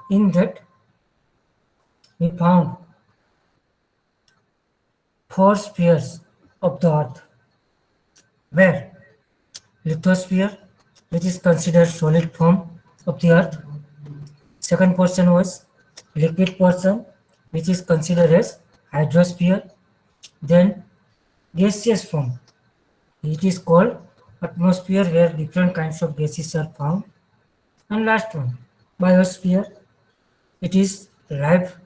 In that, we found four spheres of the Earth, where lithosphere, which is considered solid form of the Earth. Second portion was liquid portion, which is considered as hydrosphere. Then gaseous form. It is called atmosphere, where different kinds of gases are found. And last one, biosphere. It is life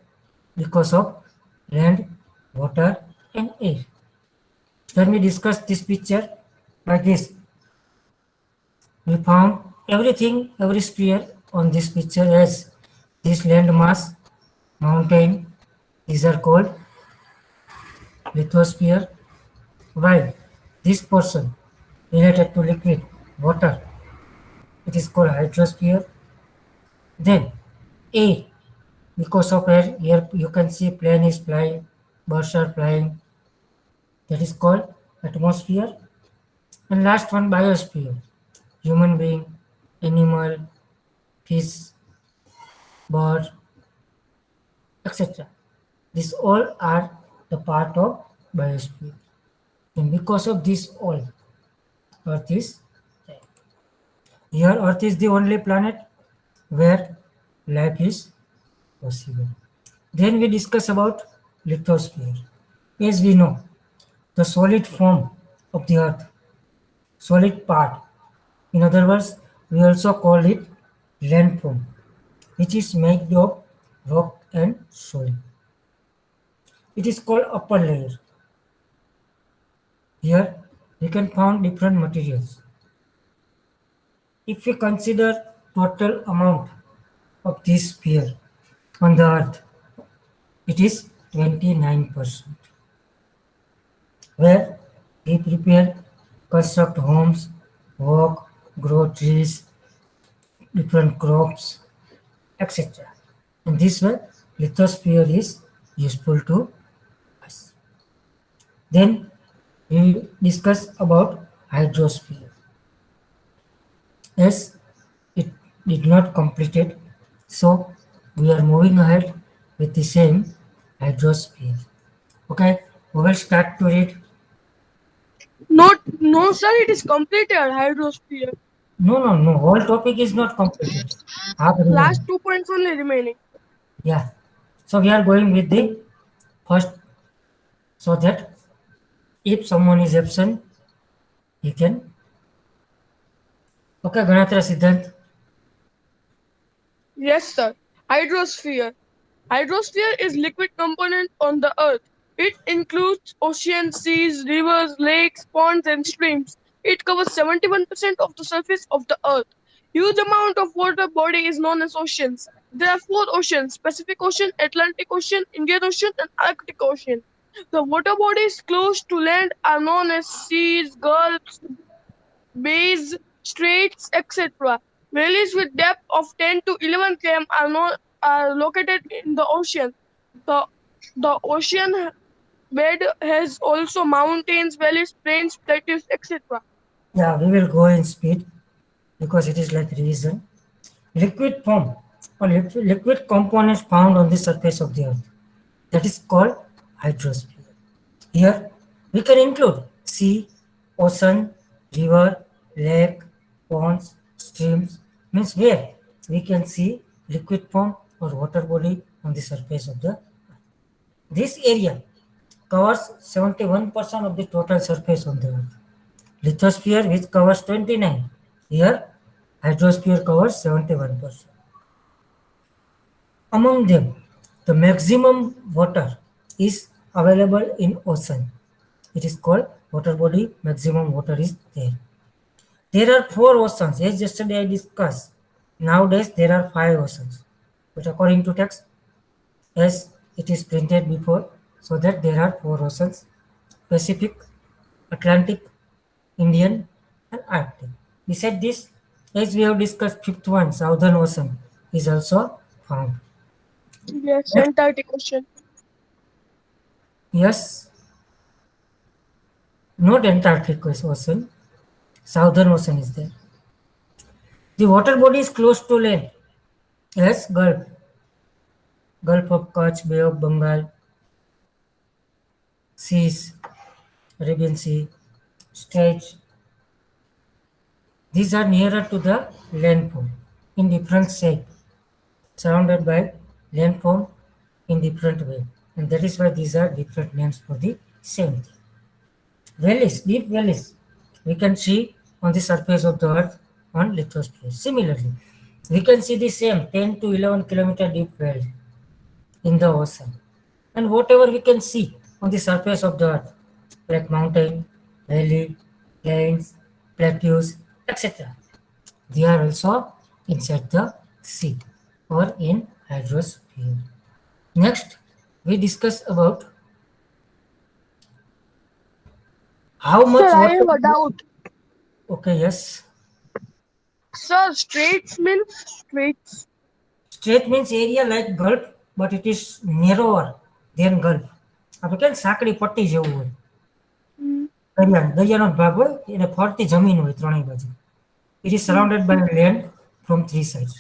because of land, water, and air. When we discuss this picture like this, we found everything, every sphere on this picture as this land mass, mountain, these are called lithosphere, while this portion related to liquid water, it is called hydrosphere. Then air, because of air, here you can see plane is flying, birds are flying, that is called atmosphere. And last one, biosphere, human being, animal, fish, bird, etc. These all are the part of biosphere. And because of this all, Earth is there. Here Earth is the only planet where life is possible. Then we discuss about lithosphere. As we know, the solid form of the Earth, solid part. In other words, we also call it landform, which is made of rock and soil. It is called upper layer. Here we can find different materials. If we consider total amount of this sphere on the earth, it is 29%, where we prepare, construct homes, work, grow trees, different crops, etc. In this way, lithosphere is useful to us. Then we discuss about hydrosphere. As it did not complete it, so we are moving ahead with the same hydrosphere. Okay, we will start to read. Not, no, sir, it is completed. Hydrosphere. No. Whole topic is not completed. Half Last remaining. 2 points only remaining. Yeah. So we are going with the first, so that if someone is absent, he can. Okay, Ganatra Siddhant. Yes, sir. Hydrosphere. Hydrosphere is liquid component on the earth. It includes oceans, seas, rivers, lakes, ponds, and streams. It covers 71% of the surface of the earth. Huge amount of water body is known as oceans. There are four oceans: Pacific Ocean, Atlantic Ocean, Indian Ocean, and Arctic Ocean. The water bodies close to land are known as seas, gulfs, bays, straits, etc. Valleys with depth of 10 to 11 km are located in the ocean. The, the ocean bed has also mountains, valleys, plains, plateaus, etc. Yeah, we will go in speed because it is like revision. Liquid form or liquid components found on the surface of the earth, that is called hydrosphere. Here we can include sea, ocean, river, lake, ponds, streams, means where we can see liquid form or water body on the surface of the earth. This area covers 71% of the total surface on the earth. Lithosphere, which covers 29. Here hydrosphere covers 71%. Among them, the maximum water is available in ocean. It is called water body, maximum water is there. There are four oceans, as yesterday I discussed. Nowadays there are five oceans. But according to text, as it is printed before, so that there are four oceans: Pacific, Atlantic, Indian, and Arctic. Beside this, as we have discussed, fifth one, Southern Ocean, is also found. Yes, Next, Antarctic Ocean. yes, not Antarctic Ocean, Southern Ocean is there. The water body is close to land as Gulf. Gulf of Kutch, Bay of Bengal, seas, Arabian Sea, straits. These are nearer to the landform in different shape, surrounded by landform in different way. And that is why these are different names for the same thing. Valleys, deep valleys, we can see on the surface of the earth on lithosphere. Similarly, we can see the same 10 to 11 kilometer deep valley in the ocean. And whatever we can see on the surface of the earth, like mountain, valley, plains, plateaus, etc., they are also inside the sea or in hydrosphere. Next, we discuss about how Sir, much I water. have a doubt. Okay, yes. Sir, straits means straits. Strait means area like Gulf, but it is narrower than Gulf. આપણે કે સાંકડી પટ્ટી જેવું હોય Hmm. દરિયાનો જ ભાગ હોય એને ફરતી જમીન હોય ત્રણેય બાજુ. It is Hmm. surrounded by land from three sides.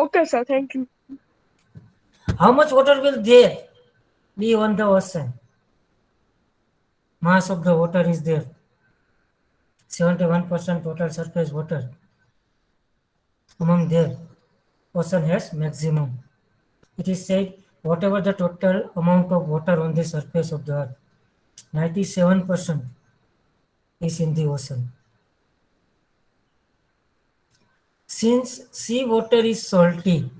Okay, sir. Thank you. How much water will there be on the ocean? Mass of the water is there. 71% total surface water. Among there, ocean has maximum. It is said whatever the total amount of water on the surface of the earth, 97% is in the ocean. Since sea water is salty,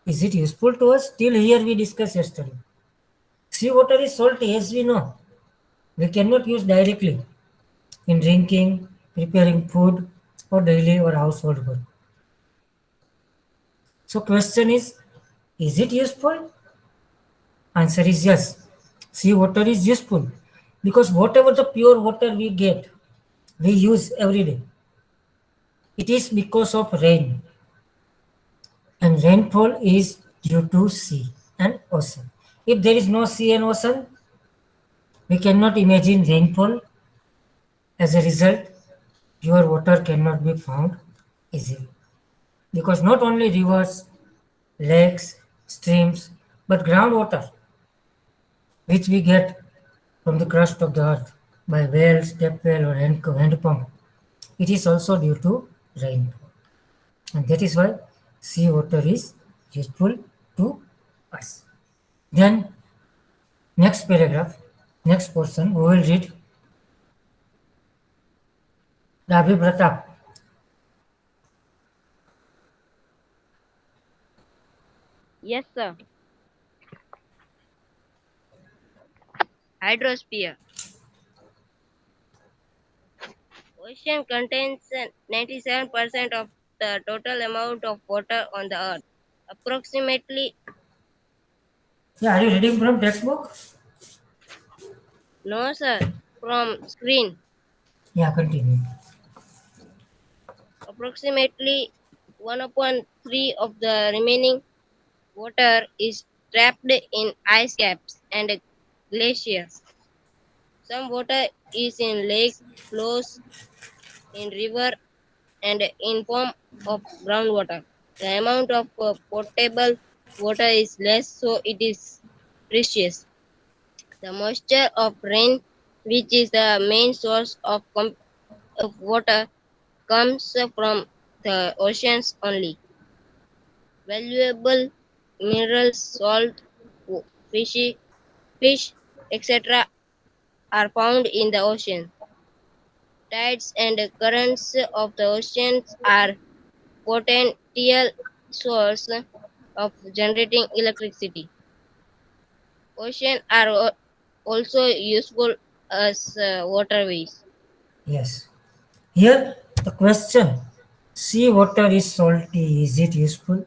is it useful to us? Till here we discussed yesterday. Sea water is salty, as we know. We cannot use directly in drinking, preparing food, or daily or household work. So question is it useful? Answer is yes. Sea water is useful because whatever the pure water we get, we use every day. It is because of rain, and rainfall is due to sea and ocean. If there is no sea and ocean, we cannot imagine rainfall. As a result, pure water cannot be found easily because not only rivers, lakes, streams, but groundwater, which we get from the crust of the earth by wells, tap well, or hand pump, it is also due to rainfall. And that is why sea water is useful to us. Then, next paragraph, next portion, we will read Ravi Pratap. Yes, sir. Hydrosphere. Ocean contains 97% of the total amount of water on the earth. Approximately, Yeah, are you reading from textbook? no, sir, from screen. Yeah, continue. Approximately 1 upon 3 of the remaining water is trapped in ice caps and glaciers. Some water is in lake, flows in river, and in form of groundwater. The amount of potable water is less, so it is precious. The moisture of rain, which is the main source of water, comes from the oceans only. Valuable minerals, salt, fish, etc., are found in the ocean. Tides and currents of the oceans are potential source of generating electricity. Oceans are also useful as waterways. Yes. Here, the question sea water is salty, is it useful?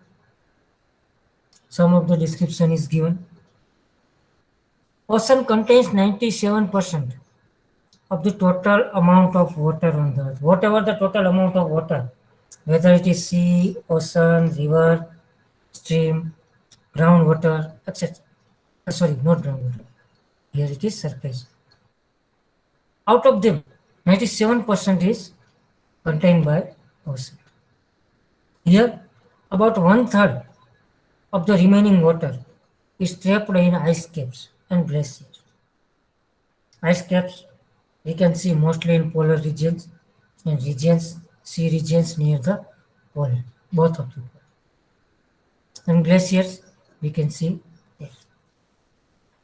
Some of the description is given. Ocean contains 97% of the total amount of water on the earth. Whatever the total amount of water, whether it is sea, ocean, river, stream, groundwater, etc. Sorry, not groundwater. Here it is surface. Out of them, 97% is contained by ocean. Here, about one third of the remaining water is trapped in ice caps and glaciers. Ice caps we can see mostly in polar regions and sea regions near the pole, both of the pole. And glaciers we can see there.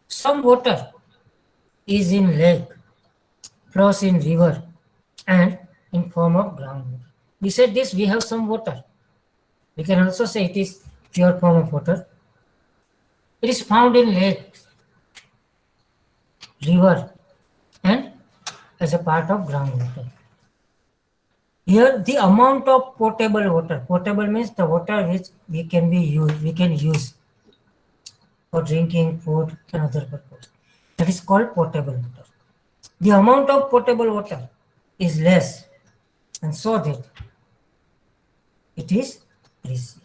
Some water is in lake, flows in river, and in form of groundwater. Beside this, we have some water. We can also say it is pure form of water. It is found in lakes, river, and as a part of groundwater. Here, the amount of potable water. Potable means the water which we can use for drinking, food, and other purpose. That is called potable water. The amount of potable water is less, and so that it is precious.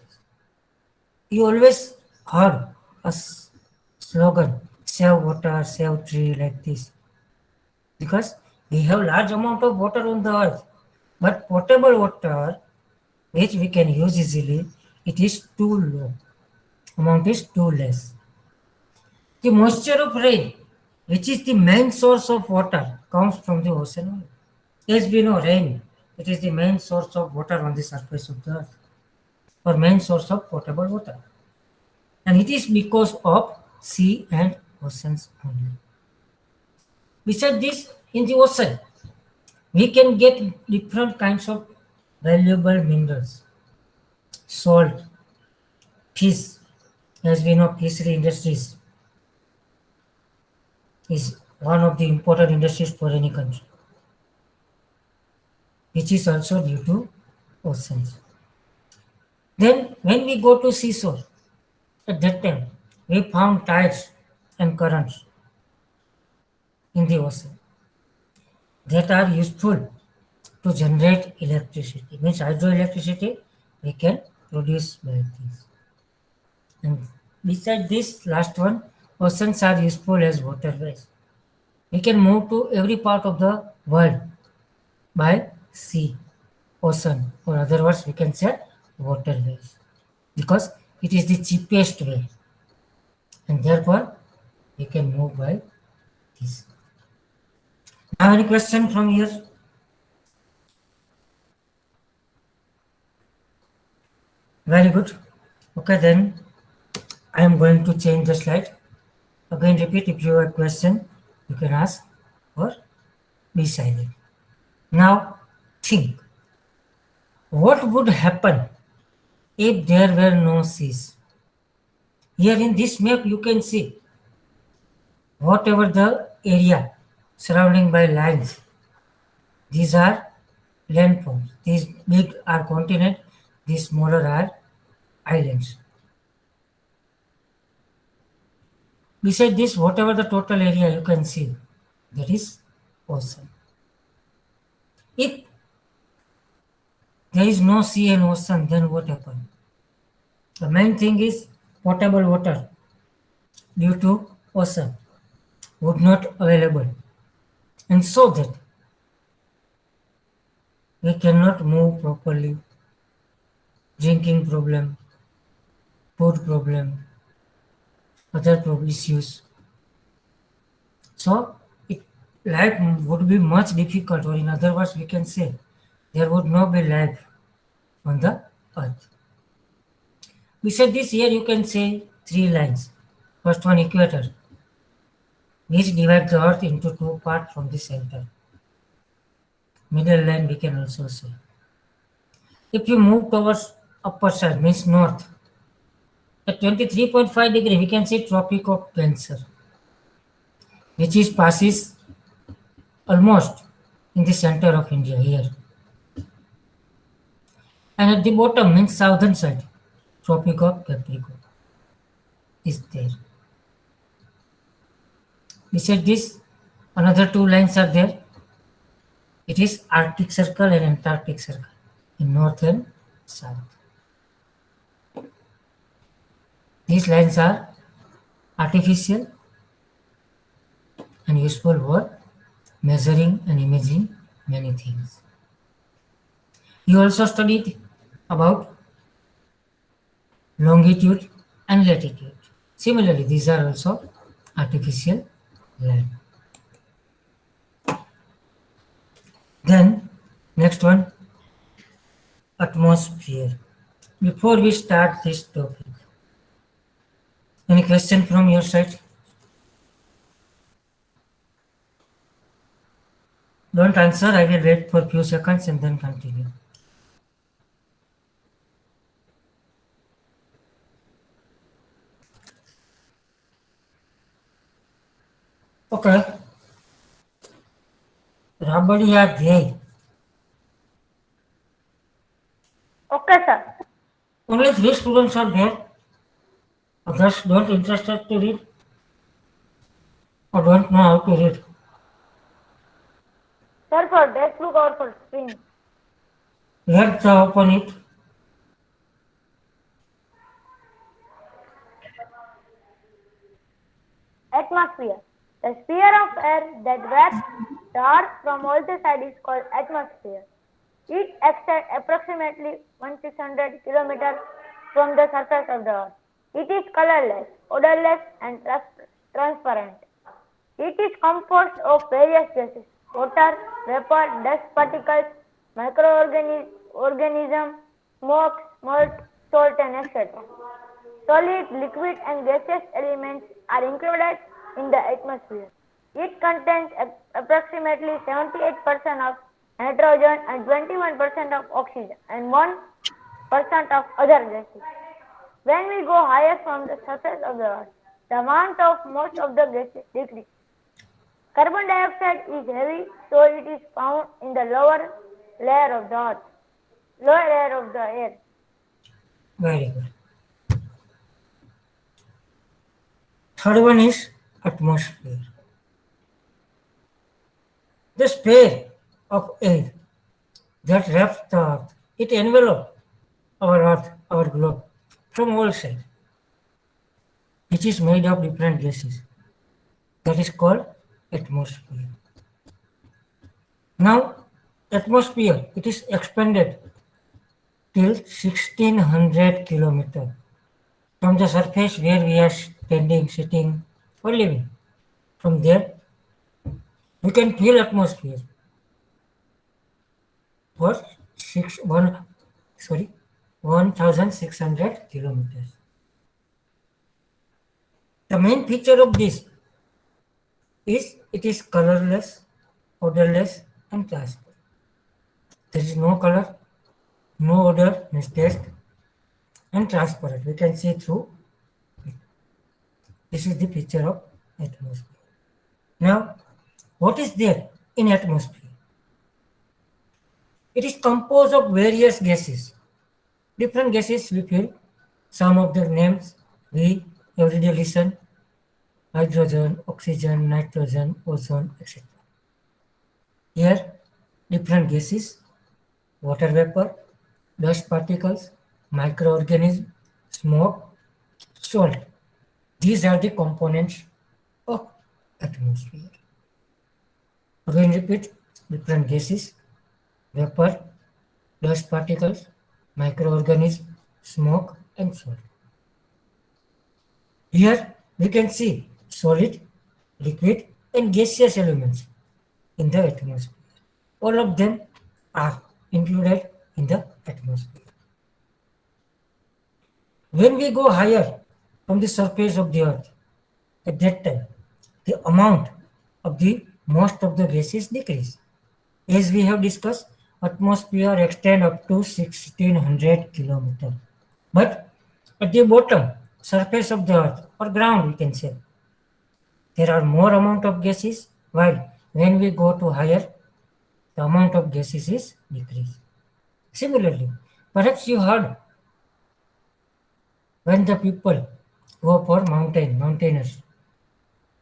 You always heard a slogan, save water, save tree, like this. Because we have large amount of water on the earth, but potable water, which we can use easily, it is too low. Amount is too less. The moisture of rain, which is the main source of water, comes from the ocean only. As we know, rain, it is the main source of water on the surface of the earth, or main source of potable water. And it is because of sea and oceans only. Besides this, in the ocean, we can get different kinds of valuable minerals, salt, fish. As we know, fishery industries is one of the important industries for any country, which is also due to oceans. Then, when we go to seashore, at that time, we found tides and currents in the ocean that are useful to generate electricity. Means hydroelectricity we can produce by this. And beside this last one, oceans are useful as waterways. We can move to every part of the world by sea, ocean, or other words we can say waterways, because it is the cheapest way, and therefore we can move by this. Now any question from here? Very good. Okay, then I am going to change the slide. Again, repeat, if you have a question, you can ask or be silent. Now, think. What would happen if there were no seas? Here in this map, you can see whatever the area surrounding by lines, these are landforms. These big are continent, these smaller are islands. Beside this, whatever the total area you can see, that is ocean. If there is no sea and ocean, then what happens? The main thing is potable water due to ocean would not available, and so that we cannot move properly, drinking problem, food problem, other issues. So life would be much difficult, or in other words, we can say there would not be life on the earth. Beside this, here you can say three lines. First one, equator, which divide the earth into two parts from the center. Middle line we can also say. If you move towards upper side, means north, at 23.5 degree, we can see Tropic of Cancer, which is passes almost in the center of India here. And at the bottom means southern side, Tropic of Capricorn is there. Beside this, another two lines are there. It is Arctic Circle and Antarctic Circle in north and south. These lines are artificial and useful for measuring and imaging many things. You also studied about longitude and latitude. Similarly, these are also artificial land. Then, next one, atmosphere. Before we start this topic, any question from your side? Don't answer, I will wait for few seconds and then continue. Okay, Rabadi are there. Okay, sir. Only 3 students are there. Others don't interested to read or don't know how to read. Sir, for textbook or for screen? Let's open it. Atmosphere. The sphere of air that wraps the earth from all the sides is called atmosphere. It extends approximately 1600 kilometers from the surface of the earth. It is colorless, odorless, and transparent. It is composed of various gases: water, vapor, dust particles, microorganisms, smoke, mud, salt, and etc. Solid, liquid, and gaseous elements are included in the atmosphere. It contains approximately 78% of nitrogen and 21% of oxygen and 1% of other gases. When we go higher from the surface of the earth, the amount of most of the gases decreases. Carbon dioxide is heavy, so it is found in the lower layer of the earth, lower layer of the air. Very good. Third one is atmosphere. The sphere of air that wraps the earth. It envelops our earth, our globe, from all sides, which is made of different gases. That is called atmosphere. Now, atmosphere, it is expanded till 1600 kilometers from the surface where we are standing, sitting, or living. From there, we can feel atmosphere for 1600 kilometers. The main feature of this is it is colorless, odorless, and transparent. There is no color, no odor, no taste, and transparent. We can see through it. This is the picture of atmosphere. Now, what is there in atmosphere? It is composed of various gases. Different gases we feel. Some of their names we everyday listen: hydrogen, oxygen, nitrogen, ozone, etc. Here, different gases: water vapor, dust particles, microorganisms, smoke, salt. These are the components of atmosphere. Again repeat: different gases, vapor, dust particles, microorganisms, smoke, and salt. Here we can see solid, liquid, and gaseous elements in the atmosphere. All of them are included in the atmosphere. When we go higher from the surface of the earth, at that time, the amount of the most of the gases decrease. As we have discussed, atmosphere extend up to 1600 kilometers. But at the bottom surface of the earth or ground, we can say, there are more amount of gases, while when we go to higher, the amount of gases is decreased. Similarly, perhaps you heard when the people go for mountaineers,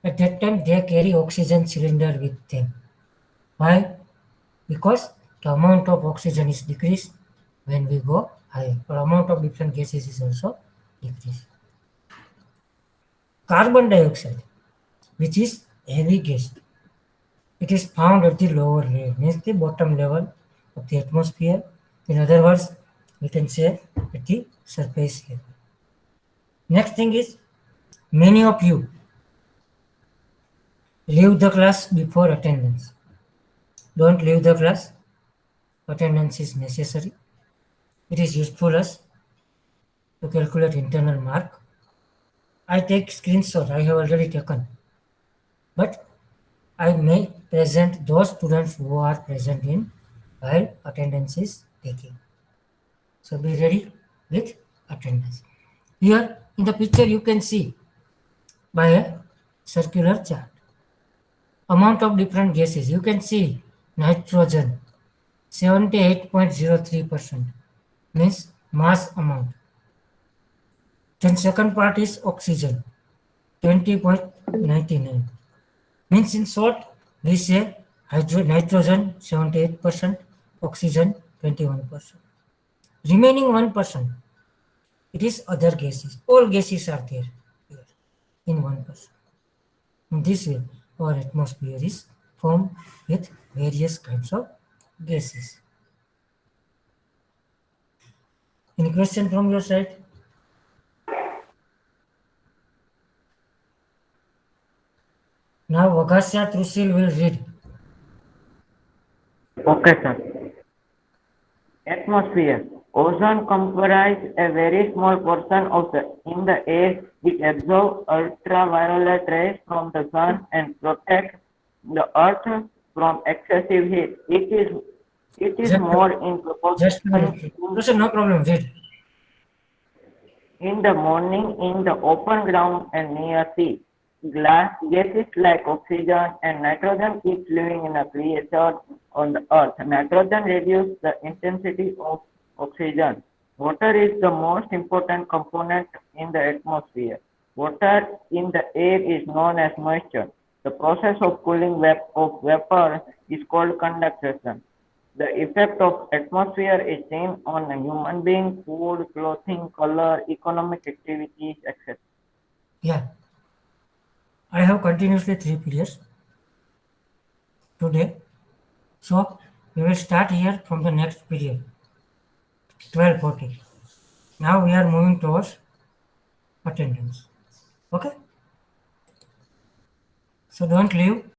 at that time they carry oxygen cylinder with them. Why? Because the amount of oxygen is decreased when we go higher, or amount of different gases is also decreased. Carbon dioxide, which is heavy gas, it is found at the lower layer, means the bottom level of the atmosphere. In other words, we can say at the surface level. Next thing is, many of you leave the class before attendance. Don't leave the class. Attendance is necessary. It is useful us to calculate internal mark. I take screenshot, I have already taken. But I may present those students who are present in while attendance is taking. So be ready with attendance. Here in the picture you can see by a circular chart. Amount of different gases. You can see nitrogen 78.03% means mass amount. Then second part is oxygen 20.99 means in short we say nitrogen 78%, oxygen 21%. Remaining 1% it is other gases. All gases are there here in 1%. In this way our atmosphere is formed with various kinds of gases. Any question from your side? Now Vagasya Trusil will read. Okay, sir. Atmosphere. Ozone comprises a very small portion of the in the air which absorbs ultraviolet rays from the sun and protects the earth from excessive heat. It is Just, more in just a proportion minute. Trusil, no problem. Read. in the morning in the open ground and near sea. Gases like oxygen and nitrogen keep living in a creature on the earth. Nitrogen reduces the intensity of oxygen. Water is the most important component in the atmosphere. Water in the air is known as moisture. The process of cooling of vapor is called condensation. The effect of atmosphere is seen on a human being, food, clothing, color, economic activities, etc. Yeah. I have continuously 3 periods today. So we will start here from the next period, 12:40. Now we are moving towards attendance. Okay? So don't leave.